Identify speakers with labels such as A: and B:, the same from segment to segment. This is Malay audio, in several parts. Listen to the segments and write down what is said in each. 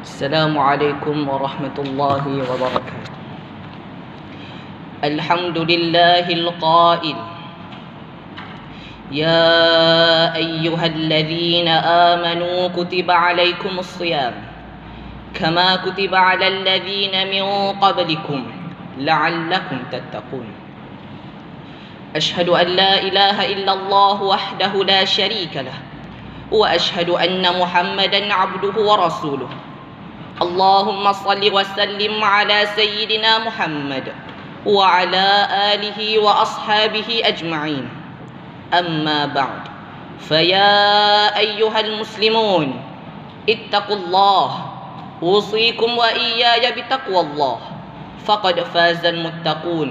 A: السلام عليكم ورحمة الله وبركاته. الحمد لله القائل: يا أيها الذين آمنوا كتب عليكم الصيام كما كتب على الذين من قبلكم لعلكم تتقون. أشهد أن لا إله إلا الله وحده لا شريك له، وأشهد أن محمدا عبده ورسوله. اللهم صل وسلم على سيدنا محمد وعلى آله وأصحابه أجمعين. أما بعد، فيا أيها المسلمون اتقوا الله، أوصيكم وإياي بتقوى الله، فقد فاز المتقون.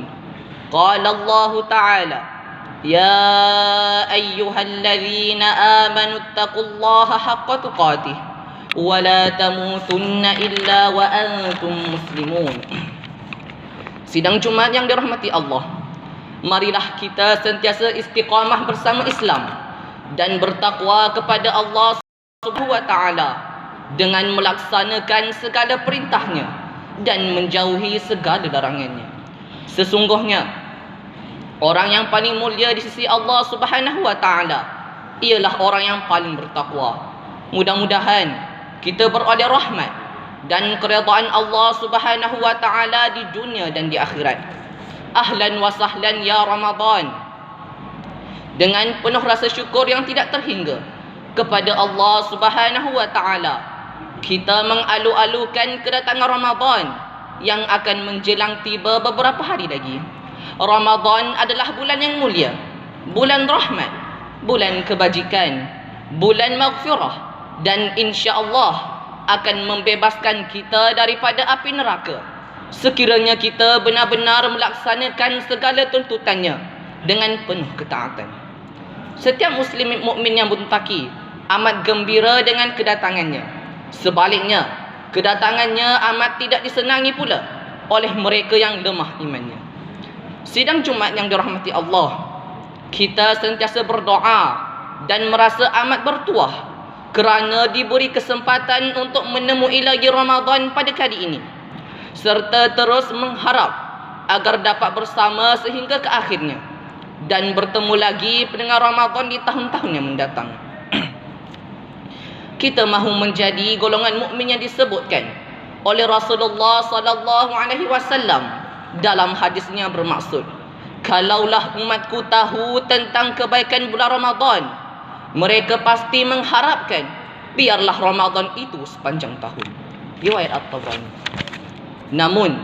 A: قال الله تعالى: يا أيها الذين آمنوا اتقوا الله حق تقاته ولا تموتن إلا وأنتم مسلمون. Sidang Jumat yang dirahmati Allah, marilah kita sentiasa istiqamah bersama Islam dan bertakwa kepada Allah Subhanahu wa taala dengan melaksanakan segala perintahnya dan menjauhi segala larangannya. Sesungguhnya orang yang paling mulia di sisi Allah Subhanahu wa taala ialah orang yang paling bertakwa. Mudah-mudahan kita beroleh rahmat dan keridaan Allah Subhanahu wa taala di dunia dan di akhirat. Ahlan wa sahlan ya Ramadan. Dengan penuh rasa syukur yang tidak terhingga kepada Allah Subhanahu wa taala, kita mengalu-alukan kedatangan Ramadan yang akan menjelang tiba beberapa hari lagi. Ramadan adalah bulan yang mulia, bulan rahmat, bulan kebajikan, bulan maghfirah, dan insya-Allah akan membebaskan kita daripada api neraka sekiranya kita benar-benar melaksanakan segala tuntutannya dengan penuh ketaatan. Setiap muslim mukmin yang muttaqi amat gembira dengan kedatangannya. Sebaliknya, kedatangannya amat tidak disenangi pula oleh mereka yang lemah imannya. Sidang Jumat yang dirahmati Allah, kita sentiasa berdoa dan merasa amat bertuah kerana diberi kesempatan untuk menemui lagi Ramadan pada kali ini, serta terus mengharap agar dapat bersama sehingga ke akhirnya dan bertemu lagi dengan Ramadan di tahun-tahun yang mendatang. Kita mahu menjadi golongan mukmin yang disebutkan oleh Rasulullah sallallahu alaihi wasallam dalam hadisnya bermaksud, kalaulah umatku tahu tentang kebaikan bulan Ramadan, mereka pasti mengharapkan biarlah Ramadan itu sepanjang tahun. Riwayat At-Tabrani. Namun,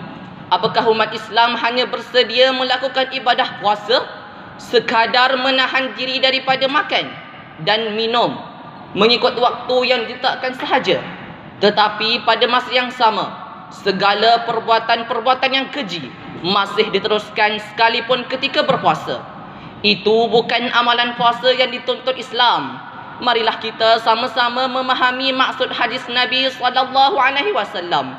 A: apakah umat Islam hanya bersedia melakukan ibadah puasa sekadar menahan diri daripada makan dan minum mengikut waktu yang ditetapkan sahaja, tetapi pada masa yang sama segala perbuatan-perbuatan yang keji masih diteruskan sekalipun ketika berpuasa? Itu bukan amalan puasa yang dituntut Islam. Marilah kita sama-sama memahami maksud hadis Nabi sallallahu alaihi wasallam.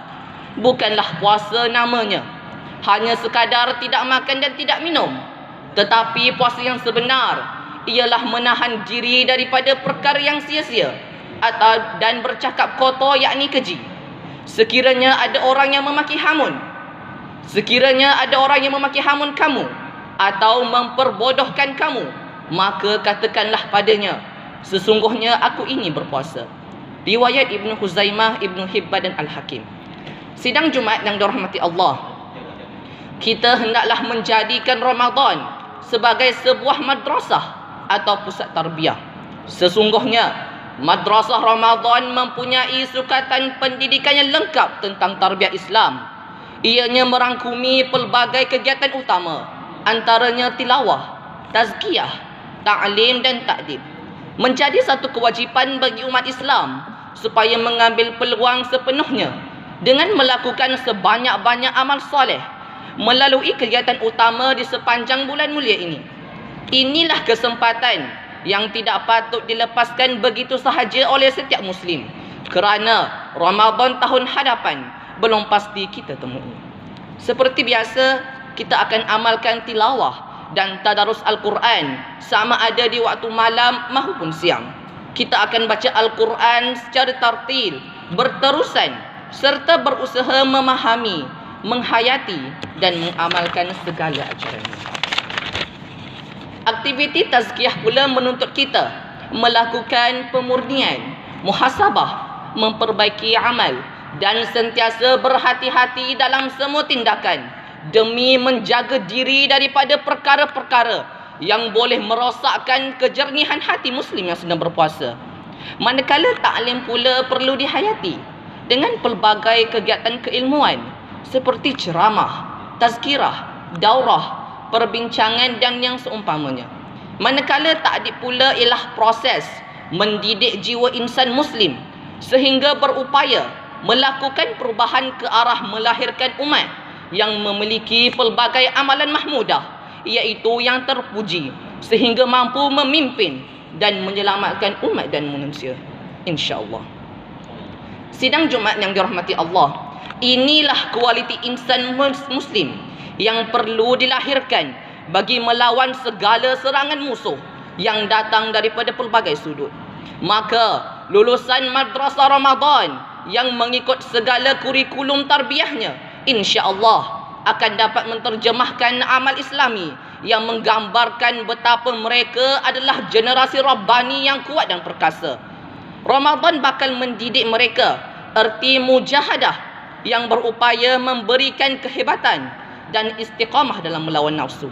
A: Bukanlah puasa namanya hanya sekadar tidak makan dan tidak minum, tetapi puasa yang sebenar ialah menahan diri daripada perkara yang sia-sia atau dan bercakap kotor, yakni keji. Sekiranya ada orang yang memaki hamun kamu atau memperbodohkan kamu, maka katakanlah padanya, sesungguhnya aku ini berpuasa. Riwayat Ibnu Huzaimah, Ibnu Hibban dan Al-Hakim. Sidang Jumat yang dirahmati Allah, kita hendaklah menjadikan Ramadan sebagai sebuah madrasah atau pusat tarbiyah. Sesungguhnya madrasah Ramadan mempunyai sukatan pendidikan yang lengkap tentang tarbiyah Islam. Ianya merangkumi pelbagai kegiatan utama, antaranya tilawah, tazkiyah, ta'lim dan ta'dib. Menjadi satu kewajipan bagi umat Islam supaya mengambil peluang sepenuhnya dengan melakukan sebanyak-banyak amal soleh melalui kegiatan utama di sepanjang bulan mulia ini. Inilah kesempatan yang tidak patut dilepaskan begitu sahaja oleh setiap muslim, kerana Ramadan tahun hadapan belum pasti kita temui. Seperti biasa, kita akan amalkan tilawah dan tadarus Al-Quran sama ada di waktu malam maupun siang. Kita akan baca Al-Quran secara tartil, berterusan serta berusaha memahami, menghayati dan mengamalkan segala ajarannya. Aktiviti tazkiyah pula menuntut kita melakukan pemurnian, muhasabah, memperbaiki amal dan sentiasa berhati-hati dalam semua tindakan demi menjaga diri daripada perkara-perkara yang boleh merosakkan kejernihan hati Muslim yang sedang berpuasa. Manakala taklim pula perlu dihayati dengan pelbagai kegiatan keilmuan seperti ceramah, tazkirah, daurah, perbincangan dan yang seumpamanya. Manakala takdik pula ialah proses mendidik jiwa insan Muslim sehingga berupaya melakukan perubahan ke arah melahirkan umat yang memiliki pelbagai amalan mahmudah, iaitu yang terpuji, sehingga mampu memimpin dan menyelamatkan umat dan manusia, insya-Allah. Sidang Jumaat yang dirahmati Allah, inilah kualiti insan Muslim yang perlu dilahirkan bagi melawan segala serangan musuh yang datang daripada pelbagai sudut. Maka lulusan madrasah Ramadan yang mengikut segala kurikulum tarbiyahnya, insya-Allah akan dapat menterjemahkan amal Islami yang menggambarkan betapa mereka adalah generasi Rabbani yang kuat dan perkasa. Ramadan bakal mendidik mereka erti mujahadah yang berupaya memberikan kehebatan dan istiqamah dalam melawan nafsu.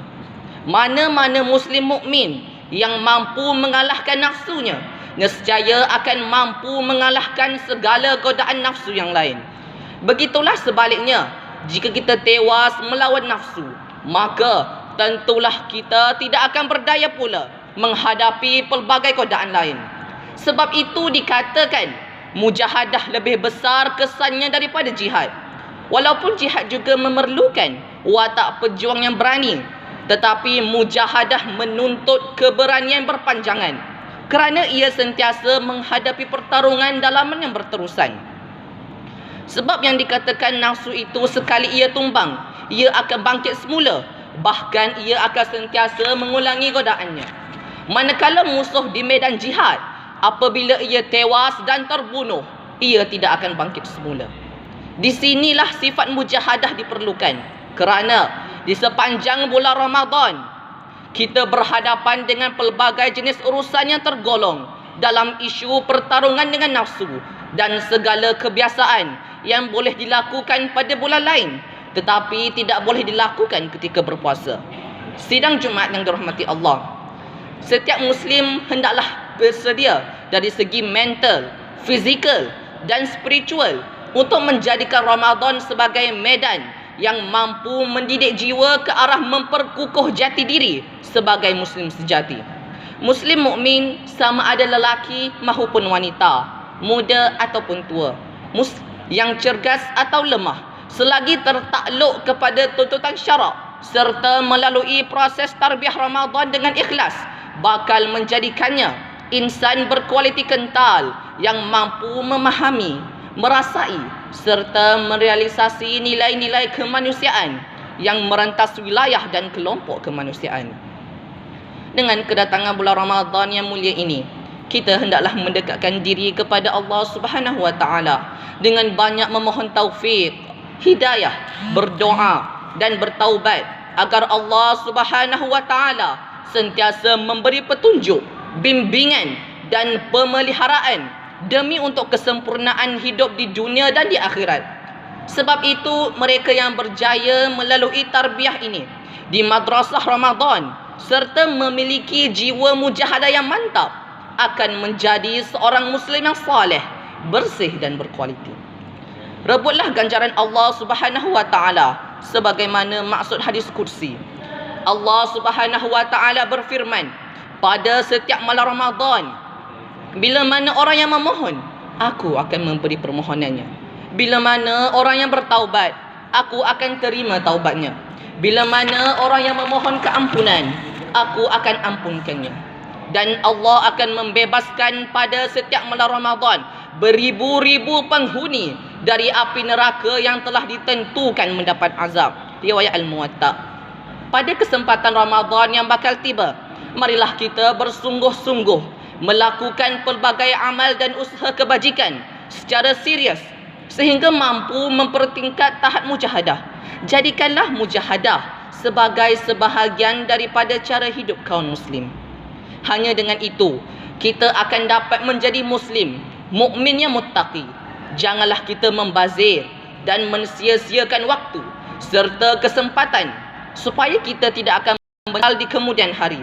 A: Mana-mana Muslim mukmin yang mampu mengalahkan nafsunya, nescaya akan mampu mengalahkan segala godaan nafsu yang lain. Begitulah sebaliknya, jika kita tewas melawan nafsu, maka tentulah kita tidak akan berdaya pula menghadapi pelbagai godaan lain. Sebab itu dikatakan mujahadah lebih besar kesannya daripada jihad. Walaupun jihad juga memerlukan watak pejuang yang berani, tetapi mujahadah menuntut keberanian berpanjangan, kerana ia sentiasa menghadapi pertarungan dalaman yang berterusan. Sebab yang dikatakan nafsu itu sekali ia tumbang, ia akan bangkit semula. Bahkan ia akan sentiasa mengulangi godaannya. Manakala musuh di medan jihad, apabila ia tewas dan terbunuh, ia tidak akan bangkit semula. Di sinilah sifat mujahadah diperlukan, kerana di sepanjang bulan Ramadan kita berhadapan dengan pelbagai jenis urusan yang tergolong dalam isu pertarungan dengan nafsu dan segala kebiasaan yang boleh dilakukan pada bulan lain tetapi tidak boleh dilakukan ketika berpuasa. Sidang Jumaat yang dirahmati Allah, setiap Muslim hendaklah bersedia dari segi mental, fizikal dan spiritual untuk menjadikan Ramadan sebagai medan yang mampu mendidik jiwa ke arah memperkukuh jati diri sebagai Muslim sejati. Muslim mukmin sama ada lelaki maupun wanita, muda ataupun tua, yang cergas atau lemah, selagi tertakluk kepada tuntutan syarak serta melalui proses tarbiyah Ramadan dengan ikhlas, bakal menjadikannya insan berkualiti kental yang mampu memahami, merasai serta merealisasi nilai-nilai kemanusiaan yang merentas wilayah dan kelompok kemanusiaan. Dengan kedatangan bulan Ramadan yang mulia ini, kita hendaklah mendekatkan diri kepada Allah Subhanahu wa taala dengan banyak memohon taufik, hidayah, berdoa dan bertaubat agar Allah Subhanahu wa taala sentiasa memberi petunjuk, bimbingan dan pemeliharaan demi untuk kesempurnaan hidup di dunia dan di akhirat. Sebab itu mereka yang berjaya melalui tarbiyah ini di madrasah Ramadan serta memiliki jiwa mujahadah yang mantap akan menjadi seorang Muslim yang saleh, bersih dan berkualiti. Rebutlah ganjaran Allah Subhanahu wa taala sebagaimana maksud hadis kursi. Allah Subhanahu wa taala berfirman pada setiap malam Ramadan, bila mana orang yang memohon, aku akan memberi permohonannya. Bila mana orang yang bertaubat, aku akan terima taubatnya. Bila mana orang yang memohon keampunan, aku akan ampunkannya. Dan Allah akan membebaskan pada setiap malam Ramadan beribu-ribu penghuni dari api neraka yang telah ditentukan mendapat azab. Riwayat Al-Muwatta. Pada kesempatan Ramadan yang bakal tiba, marilah kita bersungguh-sungguh melakukan pelbagai amal dan usaha kebajikan secara serius sehingga mampu mempertingkat tahap mujahadah. Jadikanlah mujahadah sebagai sebahagian daripada cara hidup kaum muslim. Hanya dengan itu kita akan dapat menjadi muslim, mukmin yang muttaqi. Janganlah kita membazir dan mensia-siakan waktu serta kesempatan supaya kita tidak akan menyesal di kemudian hari.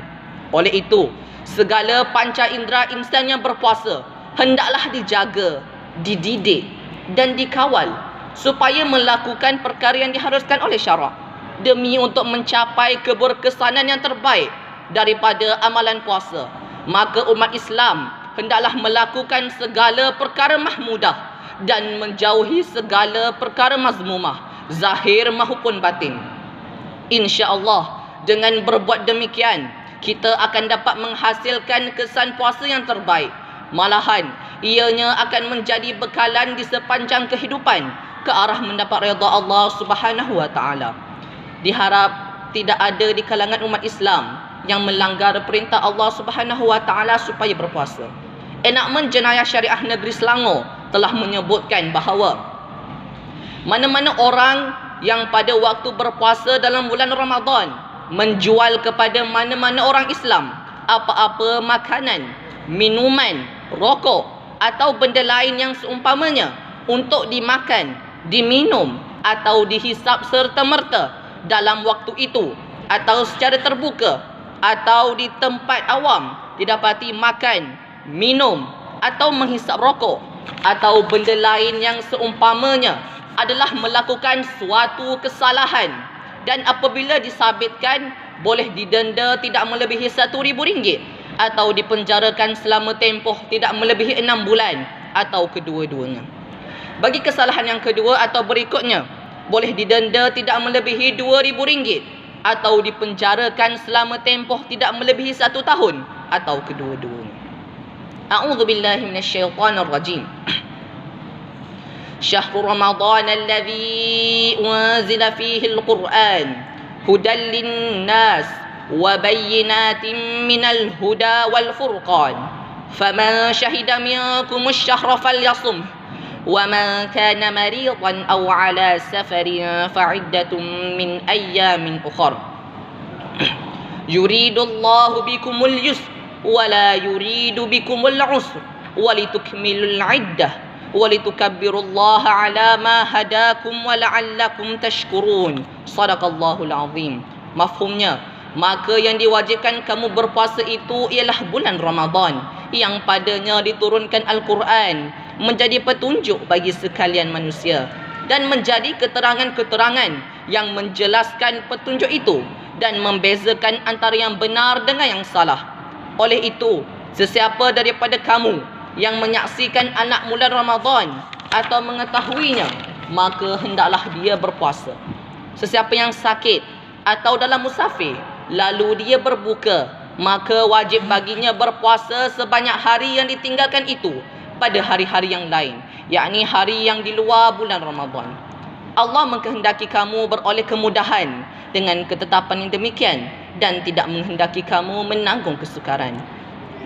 A: Oleh itu, segala panca indera insan yang berpuasa hendaklah dijaga, dididik dan dikawal supaya melakukan perkara yang diharuskan oleh syarak demi untuk mencapai keberkesanan yang terbaik daripada amalan puasa. Maka umat Islam hendaklah melakukan segala perkara mahmudah dan menjauhi segala perkara mazmumah, zahir maupun batin. Insya-Allah dengan berbuat demikian kita akan dapat menghasilkan kesan puasa yang terbaik. Malahan ianya akan menjadi bekalan di sepanjang kehidupan ke arah mendapat redha Allah Subhanahu wa taala. Diharap tidak ada di kalangan umat Islam yang melanggar perintah Allah Subhanahu wa taala supaya berpuasa. Enakmen Jenayah Syariah Negeri Selangor telah menyebutkan bahawa mana-mana orang yang pada waktu berpuasa dalam bulan Ramadan menjual kepada mana-mana orang Islam apa-apa makanan, minuman, rokok atau benda lain yang seumpamanya untuk dimakan, diminum atau dihisap serta-merta dalam waktu itu atau secara terbuka atau di tempat awam didapati makan, minum atau menghisap rokok atau benda lain yang seumpamanya adalah melakukan suatu kesalahan dan apabila disabitkan boleh didenda tidak melebihi RM1,000 atau dipenjarakan selama tempoh tidak melebihi 6 bulan atau kedua-duanya. Bagi kesalahan yang kedua atau berikutnya boleh didenda tidak melebihi RM2,000 atau dipenjarakan selama tempoh tidak melebihi 1 tahun atau kedua-duanya. A'udzubillahi minasyaitonirrajim. Syahrul Ramadan alladzi unzila fihi al-Qur'an hudan lin-nas wa bayyinatin minal huda wal furqan. Faman syahida minkum asy-syahra falyasum wa man kana maridan aw ala safarin fa'iddatun min ayyamin ukhra. Yuridullahu bikumul yusra wa la yuridu bikumul usra wa litukmilul 'iddah wa litukabbirullaha 'ala ma hadakum wa la'allakum tashkurun. Shadaqallahul 'azim. Mafhumnya, maka yang diwajibkan kamu berpuasa itu ialah bulan Ramadan yang padanya diturunkan Al-Quran menjadi petunjuk bagi sekalian manusia dan menjadi keterangan-keterangan yang menjelaskan petunjuk itu dan membezakan antara yang benar dengan yang salah. Oleh itu, sesiapa daripada kamu yang menyaksikan anak bulan Ramadan atau mengetahuinya, maka hendaklah dia berpuasa. Sesiapa yang sakit atau dalam musafir lalu dia berbuka, maka wajib baginya berpuasa sebanyak hari yang ditinggalkan itu pada hari-hari yang lain, yakni hari yang di luar bulan Ramadan. Allah mengkehendaki kamu beroleh kemudahan dengan ketetapan yang demikian dan tidak menghendaki kamu menanggung kesukaran.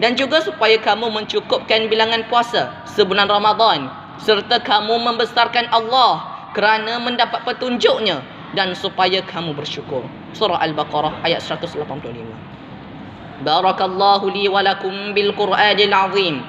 A: Dan juga supaya kamu mencukupkan bilangan puasa sebulan Ramadan serta kamu membesarkan Allah kerana mendapat petunjuknya dan supaya kamu bersyukur. Surah Al-Baqarah ayat 185. Barakallahu li wa lakum bil Qur'anil azim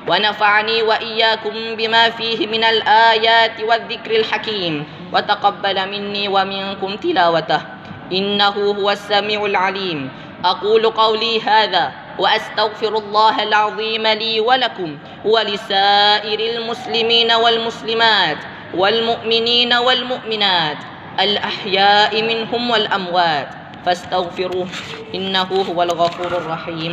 A: wa nafa'ani wa iyyakum bima fihi minal ayati wadh-dhikril hakim wa taqabbala minni wa minkum tilawatah innahu huwas samiul alim. Aqulu qawli hadha wa astaghfirullahal azim li wa lakum wa lisairil muslimina wal muslimat wal mu'minina wal mu'minat al ahya'i minhum wal amwat fastaghfiruh innahu huwal ghafurur rahim.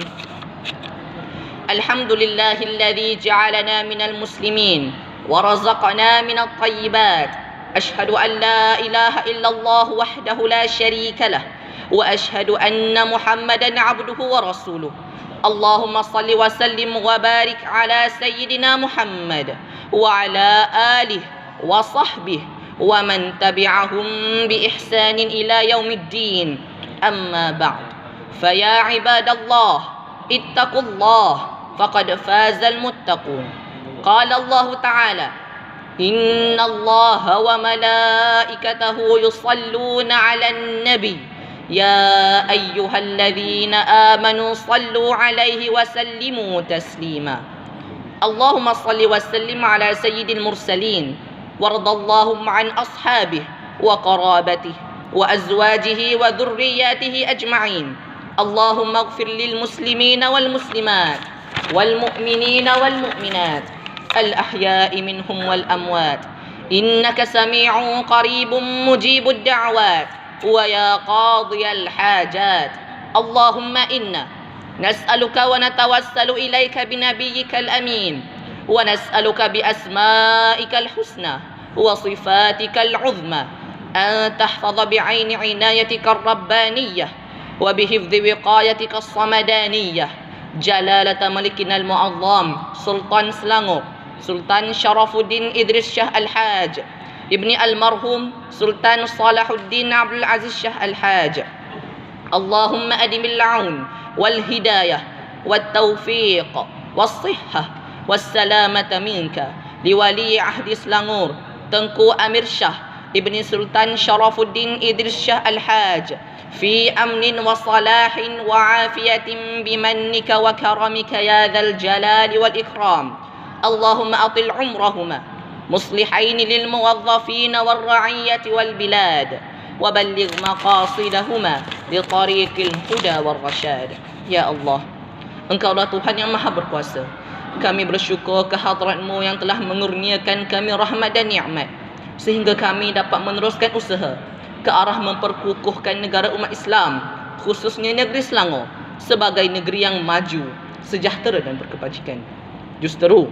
A: Alhamdulillahilladzi ja'alana minal muslimin wa razaqana minat thayyibat. Ashhadu an la ilaha illallah wahdahu la syarika lah wa ashhadu anna Muhammadan 'abduhu wa rasuluh. Allahumma salli wa sallim wa barik ala sayyidina Muhammad wa ala alihi wa sahbihi wa man tabi'ahum bi ihsanin ila yaumiddin. Amma ba'd. Fa ya ibadallah ittaqullah faqad fazal muttaqun. Qala Allah Ta'ala إن الله وملائكته يصلون على النبي يا أيها الذين آمنوا صلوا عليه وسلموا تسليما اللهم صل وسلم على سيد المرسلين وارض اللهم عن أصحابه وقرابته وأزواجه وذرياته أجمعين اللهم اغفر للمسلمين والمسلمات والمؤمنين والمؤمنات الأحياء منهم والأموات إنك سميع قريب مجيب الدعوات ويا قاضي الحاجات اللهم إنا نسألك ونتوسل إليك بنبيك الأمين ونسألك بأسمائك الحسنى وصفاتك العظمى أن تحفظ بعين عنايتك الربانية وبحفظ وقايتك الصمدانية جلالة ملكنا المعظم سلطان سلانغور سلطان شرف الدين إدريس شاه الحاج ابن المرحوم سلطان صالح الدين عبد العزيز شاه الحاج اللهم أدم العون والهداية والتوفيق والصحة والسلامة منك لولي عهد سلانغور تنكو أمير شاه ابن سلطان شرف الدين إدريس شاه الحاج في أمن وصلاح وعافية بمنك وكرمك يا ذا الجلال والإكرام اللهم أطل عمرهما مصلحين للموظفين والرعية والبلاد وبلغ مقاصدهما لطريق الهدى والرشاد يا الله Engkaulah Tuhan yang maha berkuasa. Kami bersyukur kehadrat-Mu yang telah mengurniakan kami rahmat dan nikmat sehingga kami dapat meneruskan usaha ke arah memperkukuhkan negara umat Islam, khususnya negeri Selangor sebagai negeri yang maju, sejahtera dan berkebajikan. Justeru,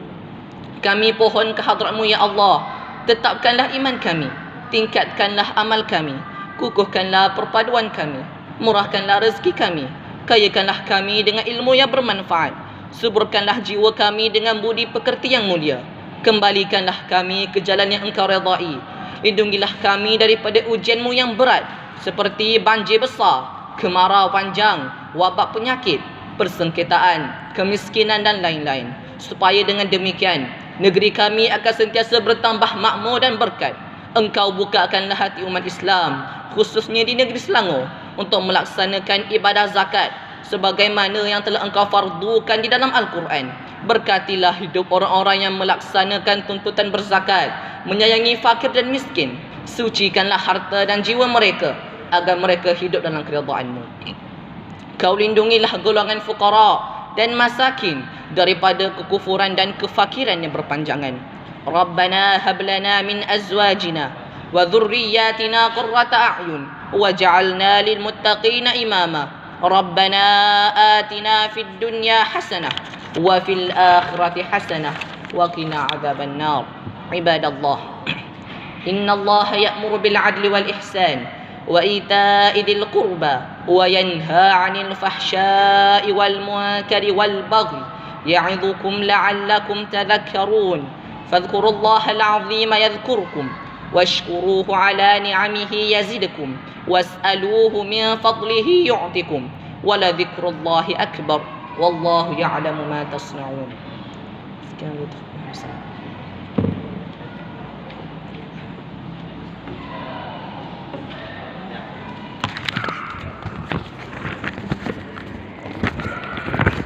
A: kami pohon kehadrat-Mu ya Allah, tetapkanlah iman kami, tingkatkanlah amal kami, kukuhkanlah perpaduan kami, murahkanlah rezeki kami, kayakanlah kami dengan ilmu yang bermanfaat, suburkanlah jiwa kami dengan budi pekerti yang mulia, kembalikanlah kami ke jalan yang Engkau redai, lindungilah kami daripada ujian-Mu yang berat seperti banjir besar, kemarau panjang, wabak penyakit, persengketaan, kemiskinan dan lain-lain, supaya dengan demikian negeri kami akan sentiasa bertambah makmur dan berkat. Engkau bukakanlah hati umat Islam, khususnya di negeri Selangor, untuk melaksanakan ibadah zakat sebagaimana yang telah Engkau fardukan di dalam Al-Quran. Berkatilah hidup orang-orang yang melaksanakan tuntutan berzakat, menyayangi fakir dan miskin. Sucikanlah harta dan jiwa mereka agar mereka hidup dalam keridhaan-Mu. Kau lindungilah golongan fuqara dan masakin daripada kekufuran dan kefakiran yang berpanjangan. Rabbana hab lana min azwajina wa dhurriyyatina qurrata a'yun waj'alna lil muttaqina imama. Rabbana atina fid dunya hasanah wa fil akhirati hasanah wa qina adzaban nar. Ibadallah, innallaha ya'muru bil 'adli wal ihsan wa ita'i dzil qurba wa yanha 'anil fahsya'i wal munkari wal baghi ya'idhukum la'allakum tadhakkarun. فاذكروا الله العظيم يذكركم واشكروه على نعمه يزدكم واسألوه من فضله يعطكم ولذكر الله أكبر والله يعلم ما تصنعون.